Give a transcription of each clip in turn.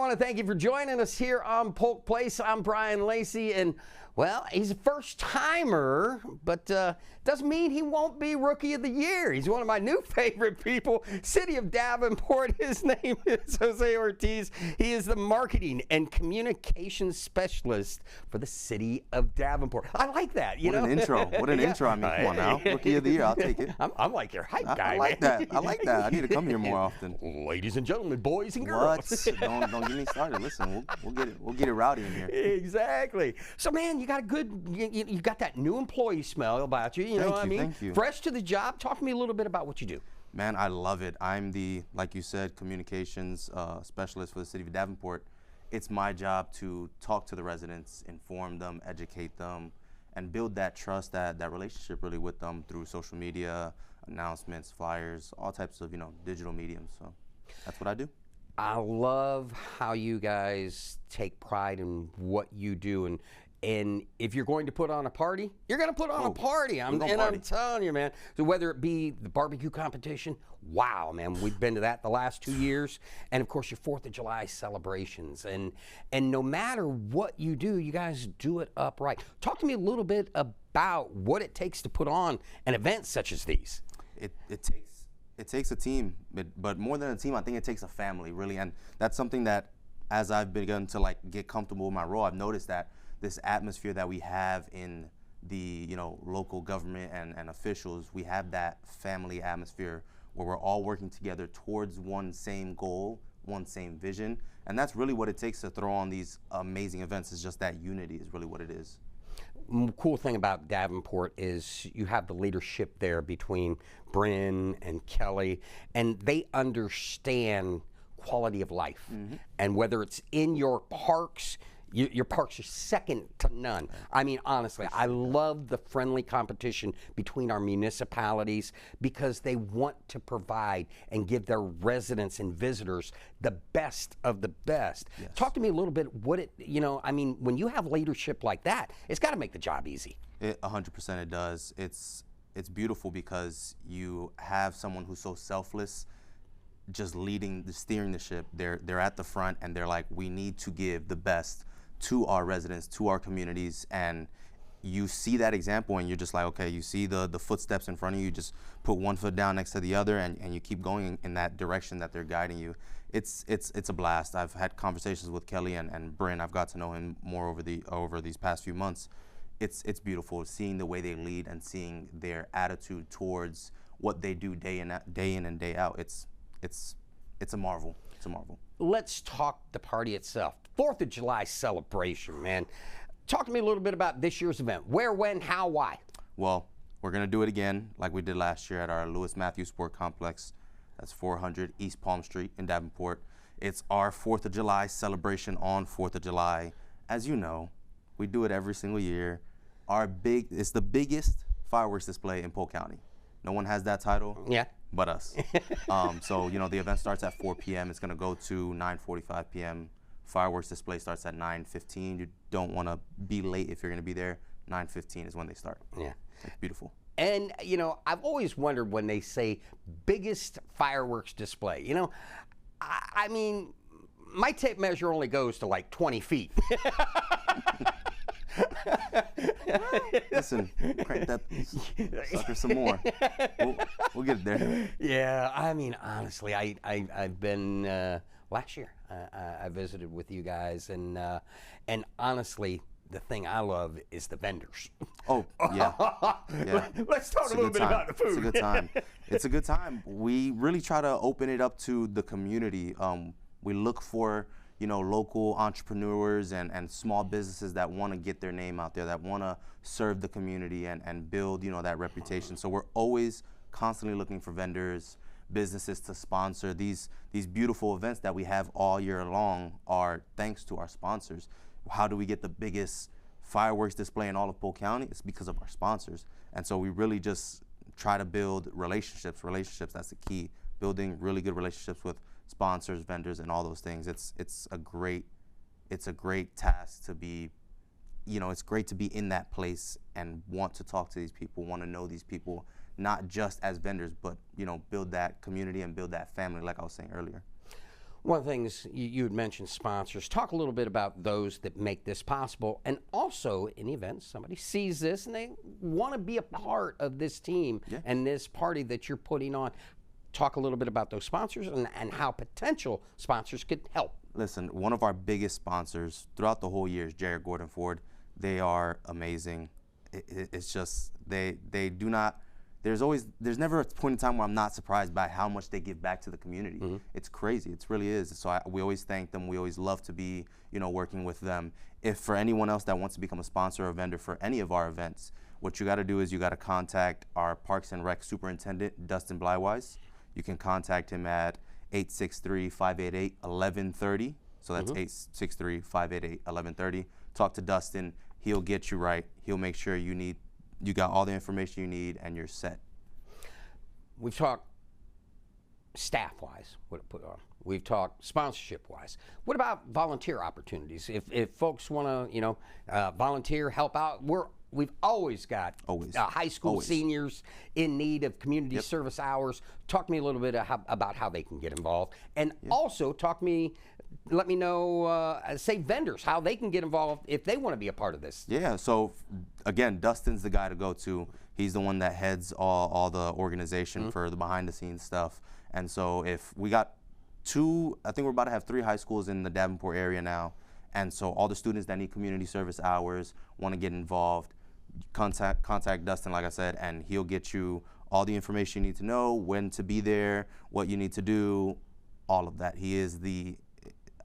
want to thank you for joining us here on Polk Place. I'm Brian Lacey, and well, he's a first-timer, but doesn't mean he won't be Rookie of the Year. He's one of my new favorite people, City of Davenport. His name is Jose Ortiz. He is the Marketing and Communications Specialist for the City of Davenport. I like that, you know? What an intro. What an intro. I mean, come on now. Rookie of the Year, I'll take it. I'm like your hype guy, I like man. that. I like that. I need to come here more often. Ladies and gentlemen, boys and girls. What? Don't get me started. Listen, we'll get it rowdy in here. Exactly. So, man, you got a good, you got that new employee smell about you. You know what I mean? Thank you. Fresh to the job. Talk to me a little bit about what you do. Man, I love it. I'm the, like you said, communications specialist for the City of Davenport. It's my job to talk to the residents, inform them, educate them, and build that trust, that relationship really with them through social media, announcements, flyers, all types of, digital mediums. So that's what I do. I love how you guys take pride in what you do, and if you're going to put on a party, you're going to put on a party. I'm telling you, man. So whether it be the barbecue competition, wow, man, we've been to that the last 2 years, and of course your 4th of July celebrations, and no matter what you do, you guys do it upright. Talk to me a little bit about what it takes to put on an event such as these. It takes a team, but more than a team, I think it takes a family, really. And that's something that, as I've begun to get comfortable with my role, I've noticed that this atmosphere that we have in the local government and officials, we have that family atmosphere where we're all working together towards one same goal, one same vision. And that's really what it takes to throw on these amazing events, is just that unity is really what it is. Cool thing about Davenport is you have the leadership there between Bryn and Kelly, and they understand quality of life. Mm-hmm. And whether it's in your parks, your parks are second to none. I mean, honestly, I love the friendly competition between our municipalities because they want to provide and give their residents and visitors the best of the best. Yes. Talk to me a little bit when you have leadership like that, it's got to make the job easy. 100% it does. It's beautiful because you have someone who's so selfless, just steering the ship. They're at the front and they're like, we need to give the best to our residents, to our communities, and you see that example and you're just like, okay, you see the footsteps in front of you, just put one foot down next to the other and you keep going in that direction that they're guiding you. It's a blast. I've had conversations with Kelly and Bryn. I've got to know him more over these past few months. It's beautiful seeing the way they lead and seeing their attitude towards what they do day in and day out. It's a marvel. It's a marvel. Let's talk the party itself. 4th of July celebration, man. Talk to me a little bit about this year's event. Where, when, how, why? Well, we're going to do it again like we did last year at our Lewis Matthews Sport Complex. That's 400 East Palm Street in Davenport. It's our 4th of July celebration on 4th of July. As you know, we do it every single year. It's the biggest fireworks display in Polk County. No one has that title. Yeah. But us. So, the event starts at 4 p.m. It's going to go to 9:45 p.m. Fireworks display starts at 9:15. You don't want to be late if you're going to be there. 9:15 is when they start. Yeah. It's beautiful. And, I've always wondered when they say biggest fireworks display. I mean, my tape measure only goes to like 20 feet. Listen, crank that sucker some more. We'll get it there. Yeah, I mean, honestly, I've been last year. I visited with you guys, and honestly, the thing I love is the vendors. Oh, yeah. Let's talk a little bit about the food. It's a good time. It's a good time. We really try to open it up to the community. We look for local entrepreneurs and small businesses that want to get their name out there, that want to serve the community and build, that reputation. So we're always constantly looking for vendors, businesses to sponsor. These beautiful events that we have all year long are thanks to our sponsors. How do we get the biggest fireworks display in all of Polk County? It's because of our sponsors. And so we really just try to build relationships. That's the key. Building really good relationships with sponsors, vendors, and all those things. It's a great task to be, it's great to be in that place and want to talk to these people, want to know these people, not just as vendors, but build that community and build that family, like I was saying earlier. One of the things you had mentioned, sponsors. Talk a little bit about those that make this possible, and also in the event somebody sees this and they want to be a part of this team and this party that you're putting on. Talk a little bit about those sponsors and how potential sponsors could help. Listen, one of our biggest sponsors throughout the whole year is Jared Gordon Ford. They are amazing. It's just they do not. There's never a point in time where I'm not surprised by how much they give back to the community. It's crazy. It really is. So we always thank them. We always love to be, working with them. If for anyone else that wants to become a sponsor or vendor for any of our events, what you got to do is you got to contact our Parks and Rec Superintendent, Dustin Blywise. You can contact him at 863-588-1130. So that's 863-588-1130. Talk to Dustin. He'll get you right. He'll make sure you got all the information you need and you're set. We've talked staff-wise. We've talked sponsorship-wise. What about volunteer opportunities? If folks want to, volunteer, help out, we've always got high school seniors in need of community service hours. Talk to me a little bit about how they can get involved, and also let me know, say vendors, how they can get involved if they want to be a part of this. Yeah, so again, Dustin's the guy to go to. He's the one that heads all the organization for the behind the scenes stuff. And so if we got I think we're about to have 3 high schools in the Davenport area now. And so all the students that need community service hours, want to get involved, contact Dustin, like I said, and he'll get you all the information you need to know, when to be there, what you need to do, all of that. He is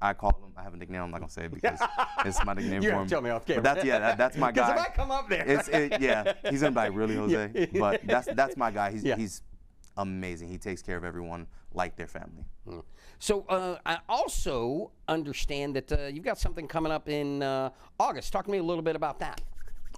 I call him, I have a nickname, I'm not going to say it because it's my nickname for him. You have to tell me off camera. But that's my guy. Because if I come up there. He's going to be like, really, Jose? But that's my guy. He's amazing. He takes care of everyone like their family. So I also understand that you've got something coming up in August. Talk to me a little bit about that.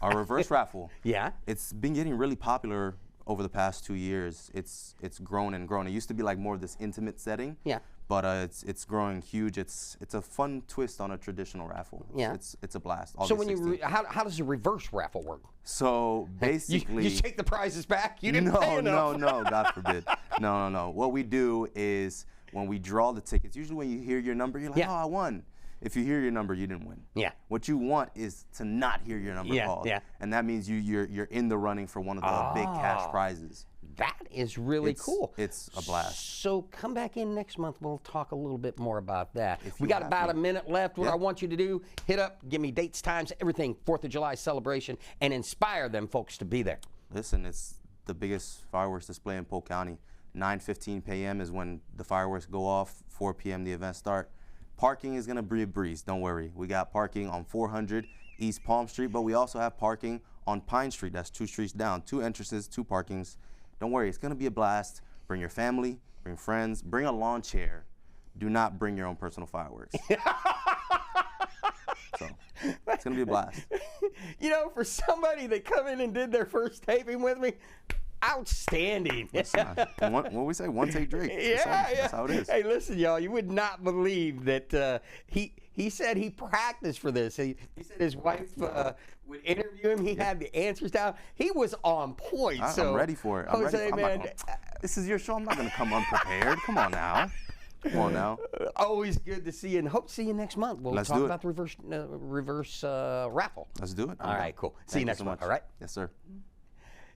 Our reverse raffle. Yeah. It's been getting really popular over the past 2 years. It's grown and grown. It used to be like more of this intimate setting. Yeah. But it's growing huge. It's a fun twist on a traditional raffle. Yeah. It's a blast. So when how does the reverse raffle work? So basically, you take the prizes back. You didn't pay enough. No, God forbid. No. What we do is when we draw the tickets. Usually when you hear your number, you're like, oh, I won. If you hear your number, you didn't win. Yeah. What you want is to not hear your number called. Yeah. And that means you're in the running for one of the big cash prizes. That is really cool. It's a blast. So come back in next month. We'll talk a little bit more about that. We got about a minute left. What I want you to do, hit up, give me dates, times, everything, 4th of July celebration, and inspire them folks to be there. Listen, it's the biggest fireworks display in Polk County. 9:15 p.m. is when the fireworks go off. 4 p.m. the events start. Parking is going to be a breeze. Don't worry. We got parking on 400 East Palm Street, but we also have parking on Pine Street. That's 2 streets down. 2 entrances, 2 parkings. Don't worry. It's going to be a blast. Bring your family, bring friends, bring a lawn chair. Do not bring your own personal fireworks. So it's going to be a blast. For somebody that come in and did their first taping with me, outstanding. What we say? One take Drake. That's how it is. Hey, listen, y'all. You would not believe that he said he practiced for this. He said his wife would interview him. He had the answers down. He was on point. I'm ready for it. Jose, man, this is your show. I'm not going to come unprepared. Come on now. Always good to see you, and hope to see you next month. We'll talk about the reverse raffle. Let's do it. All right, cool. See you next month. All right. Yes, sir.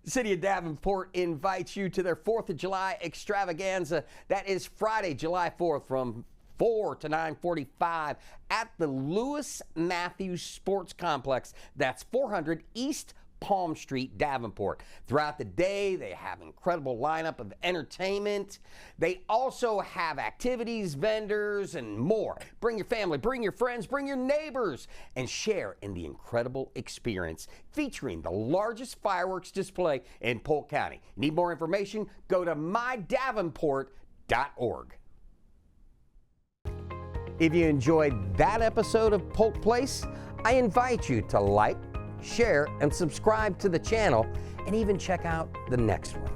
The City of Davenport invites you to their 4th of July extravaganza. That is Friday, July 4th from 4 to 9:45 at the Lewis Matthews Sports Complex. That's 400 East Palm Street, Davenport. Throughout the day, they have an incredible lineup of entertainment. They also have activities, vendors, and more. Bring your family, bring your friends, bring your neighbors, and share in the incredible experience featuring the largest fireworks display in Polk County. Need more information? Go to mydavenport.org. If you enjoyed that episode of Polk Place, I invite you to like, share, and subscribe to the channel, and even check out the next one.